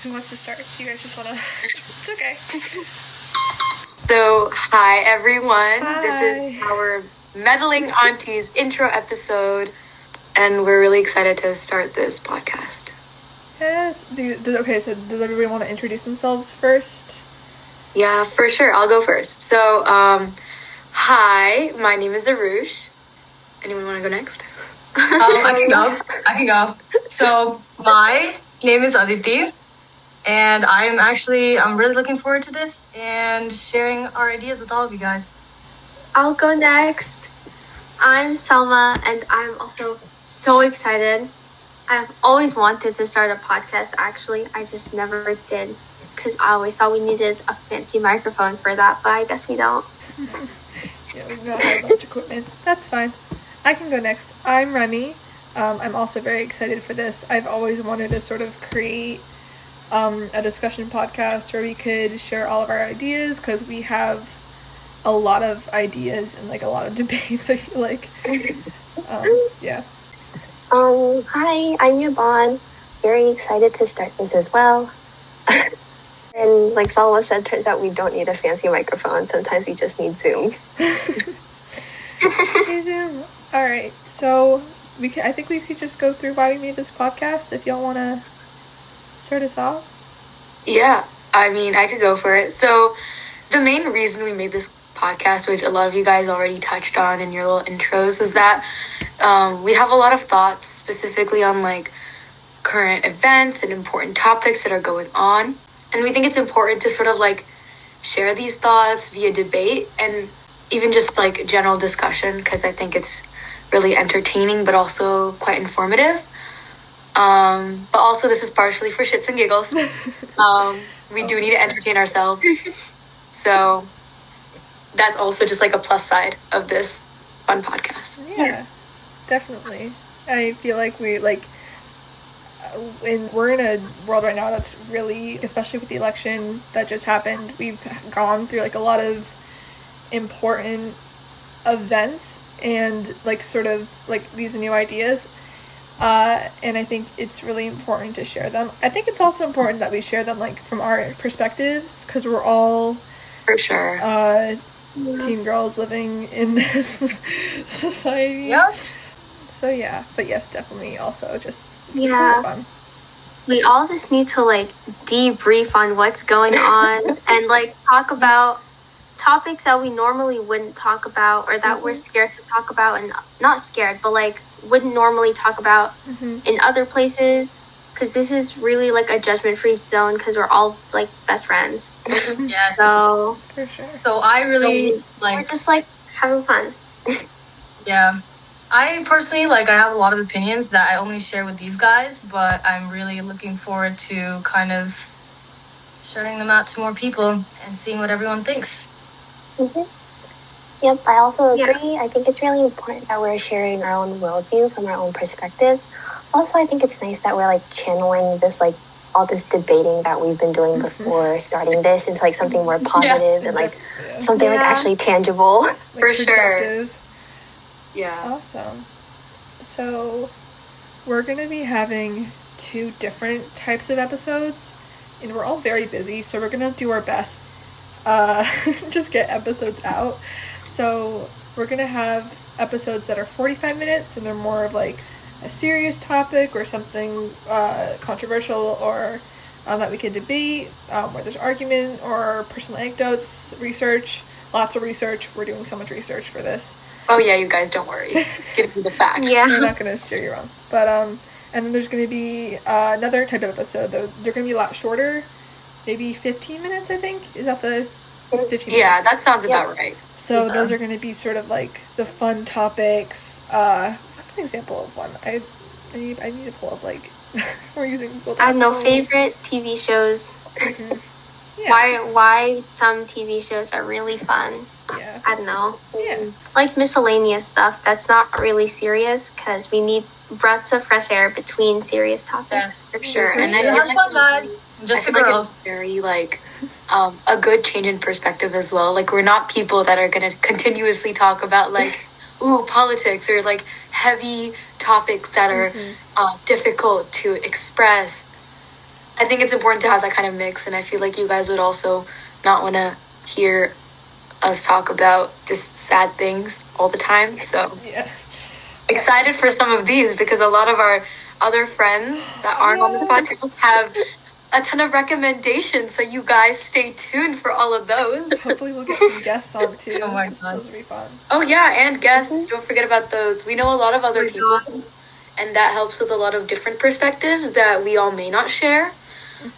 Who wants to start? Do you guys just want to... It's okay. So, hi everyone. Hi. This is our Meddling Aunties intro episode, and we're really excited to start this podcast. Yes. So does everybody want to introduce themselves first? Yeah, for sure. I'll go first. So, hi, my name is Arush. Anyone want to go next? I can go. So, my name is Aditi, and I'm really looking forward to this and sharing our ideas with all of you guys. I'll go next. I'm Selma, and I'm also so excited. I've always wanted to start a podcast, actually. I just never did, because I always thought we needed a fancy microphone for that, but I guess we don't. Yeah, we don't have much equipment. That's fine. I can go next. I'm Remy. I'm also very excited for this. I've always wanted to sort of create a discussion podcast where we could share all of our ideas, because we have a lot of ideas and like a lot of debates, I feel like. Yeah. Hi, I'm Yvonne. Very excited to start this as well. And like Salwa said, turns out we don't need a fancy microphone. Sometimes we just need Zoom. Hey, Zoom. All right. So I think we could just go through why we made this podcast. If y'all want to start us off. Yeah, I mean, I could go for it. So, the main reason we made this podcast, which a lot of you guys already touched on in your little intros, was that we have a lot of thoughts specifically on like current events and important topics that are going on. And we think it's important to sort of like share these thoughts via debate and even just like general discussion, because I think it's really entertaining but also quite informative. But also this is partially for shits and giggles. We do need to entertain ourselves. So that's also just like a plus side of this fun podcast. Yeah, definitely. I feel like we're in a world right now that's really, especially with the election that just happened, we've gone through like a lot of important events and like sort of like these new ideas. And I think it's really important to share them. I think it's also important that we share them like from our perspectives, because we're all for sure teen girls living in this society. Yep. So yeah, but yes, definitely also just Yeah. We all just need to like debrief on what's going on and like talk about topics that we normally wouldn't talk about, or that we're scared to talk about, and not scared, but like wouldn't normally talk about in other places, because this is really like a judgment-free zone, because we're all like best friends. Yes. So for sure. So I really we're just like having fun. Yeah. I personally, I have a lot of opinions that I only share with these guys, but I'm really looking forward to kind of sharing them out to more people and seeing what everyone thinks. Yep, I also agree. Yeah. I think it's really important that we're sharing our own worldview from our own perspectives. Also, I think it's nice that we're like channeling this all this debating that we've been doing before starting this into like something more positive and like something like actually tangible. Like, for sure. productive. Yeah. Awesome. So we're going to be having 2 different types of episodes, and we're all very busy, so we're going to do our best just get episodes out. So we're going to have episodes that are 45 minutes, and they're more of like a serious topic or something controversial, or that we can debate, where there's argument or personal anecdotes, research, lots of research. We're doing so much research for this. Oh yeah, you guys, don't worry. Give me the facts. Yeah. I'm not going to steer you wrong. But, and then there's going to be another type of episode. They're going to be a lot shorter. Maybe 15 minutes, I think. Is that the 15 minutes? Yeah, that sounds about right. So those are going to be sort of like the fun topics. What's an example of one? I need to pull up like, we're using Google Docs. I don't know, favorite TV shows. Yeah. Why some TV shows are really fun. Yeah. I don't know. Yeah. Like miscellaneous stuff that's not really serious, because we need breaths of fresh air between serious topics. Yes. For sure. And I Yeah, feel have like fun, guys. I'm just a girl. it's very like a good change in perspective as well. Like, we're not people that are going to continuously talk about like politics or like heavy topics that are difficult to express. I think it's important to have that kind of mix, and I feel like you guys would also not want to hear us talk about just sad things all the time. So Yeah. excited for some of these because a lot of our other friends that aren't on the podcast have a ton of recommendations. So you guys stay tuned for all of those. Hopefully we'll get some guests on too. Oh my Those God. will be fun. Oh yeah, and guests. Don't forget about those. We know a lot of other Oh my people, God. and that helps with a lot of different perspectives that we all may not share.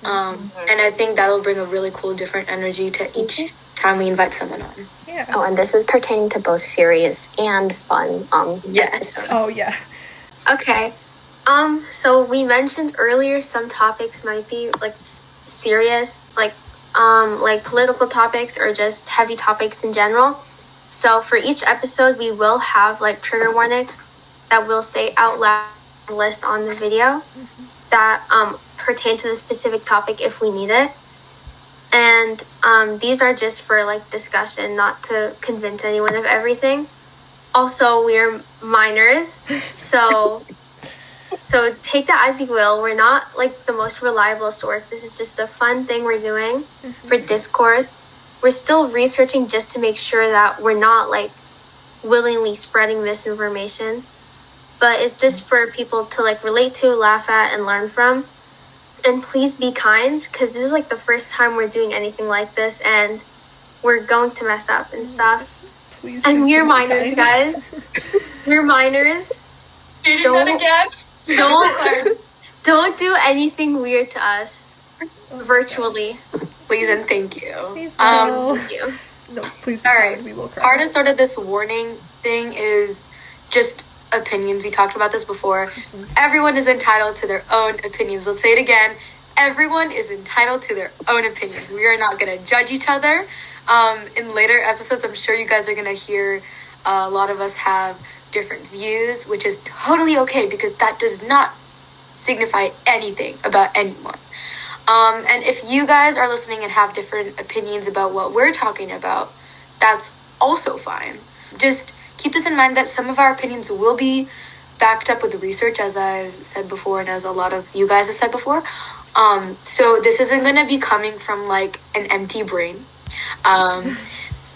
And I think that'll bring a really cool, different energy to each time we invite someone on. Yeah. Oh, and this is pertaining to both serious and fun. Yes. episodes. Oh yeah. Okay. So we mentioned earlier some topics might be like serious, like political topics or just heavy topics in general. So for each episode, we will have like trigger warnings that we'll say out loud and list on the video that pertain to the specific topic if we need it. And these are just for like discussion, not to convince anyone of everything. Also, we're minors, so take that as you will. We're not like the most reliable source. This is just a fun thing we're doing for discourse. We're still researching just to make sure that we're not like willingly spreading misinformation, but it's just for people to like relate to, laugh at, and learn from. And please be kind, because this is like the first time we're doing anything like this, and we're going to mess up and stuff. Please. And please we're be minors, kind. guys. We're minors. Stating that again. Don't do anything weird to us Oh my virtually. Please and thank you. God. Please no. Thank you. No, please be All kind. right. We will cry. Part of sort of this warning thing is just opinions. We talked about this before. Everyone is entitled to their own opinions. Let's say it again. Everyone is entitled to their own opinions. We are not going to judge each other. In later episodes, I'm sure you guys are going to hear a lot of us have different views, which is totally okay because that does not signify anything about anyone. And if you guys are listening and have different opinions about what we're talking about, that's also fine. Just keep this in mind that some of our opinions will be backed up with research, as I've said before and as a lot of you guys have said before. So this isn't going to be coming from like an empty brain.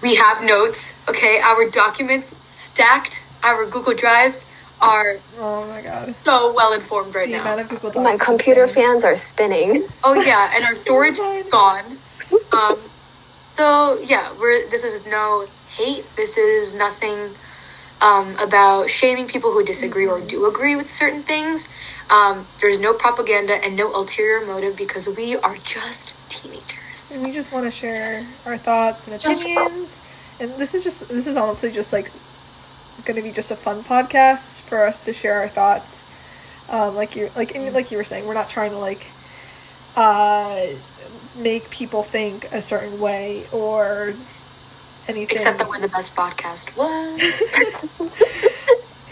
We have notes, okay? Our documents stacked, our Google Drives are Oh my God. so well informed right The now. amount of Google Docs My is computer insane. fans are spinning. Oh yeah, and our storage gone. So yeah, this is no hate. This is nothing about shaming people who disagree or do agree with certain things. There's no propaganda and no ulterior motive because we are just teenagers. And we just want to share our thoughts and opinions. And this is honestly just like going to be just a fun podcast for us to share our thoughts. Like you were saying, we're not trying to like make people think a certain way or anything. Except that we're the best podcast. What?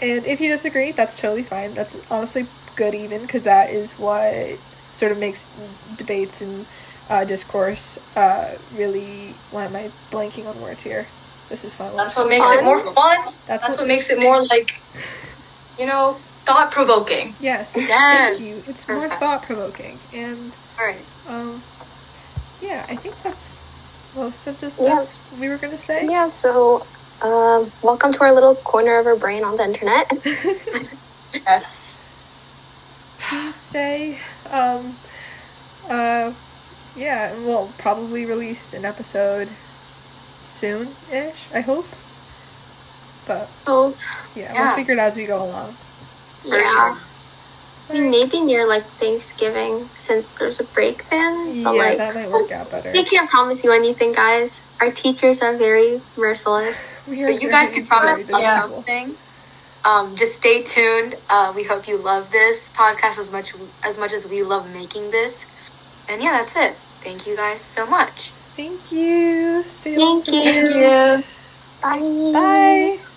And if you disagree, that's totally fine. That's honestly good even, because that is what sort of makes debates and discourse really... Why am I blanking on words here? This is fun. That's what makes it more fun. That's what makes it more like, thought-provoking. Yes. Yes. Thank you. It's more Perfect. thought-provoking. And, All right. yeah, I think that's most of the stuff we were going to say. Yeah, so welcome to our little corner of our brain on the internet. Yes. Please say, yeah, and we'll probably release an episode soon-ish, I hope. But, Oh, yeah, Yeah. we'll figure it out as we go along. For yeah. sure. I mean, maybe near like Thanksgiving, since there's a break then. But Yeah, like, that might work out better. we can't promise you anything, guys. Our teachers are very merciless. We are But you guys very, can promise very us visible. something. Just stay tuned. We hope you love this podcast as much as we love making this. And yeah, that's it. Thank you guys so much. Thank you. Stay Thank healthy. you. Bye. Bye.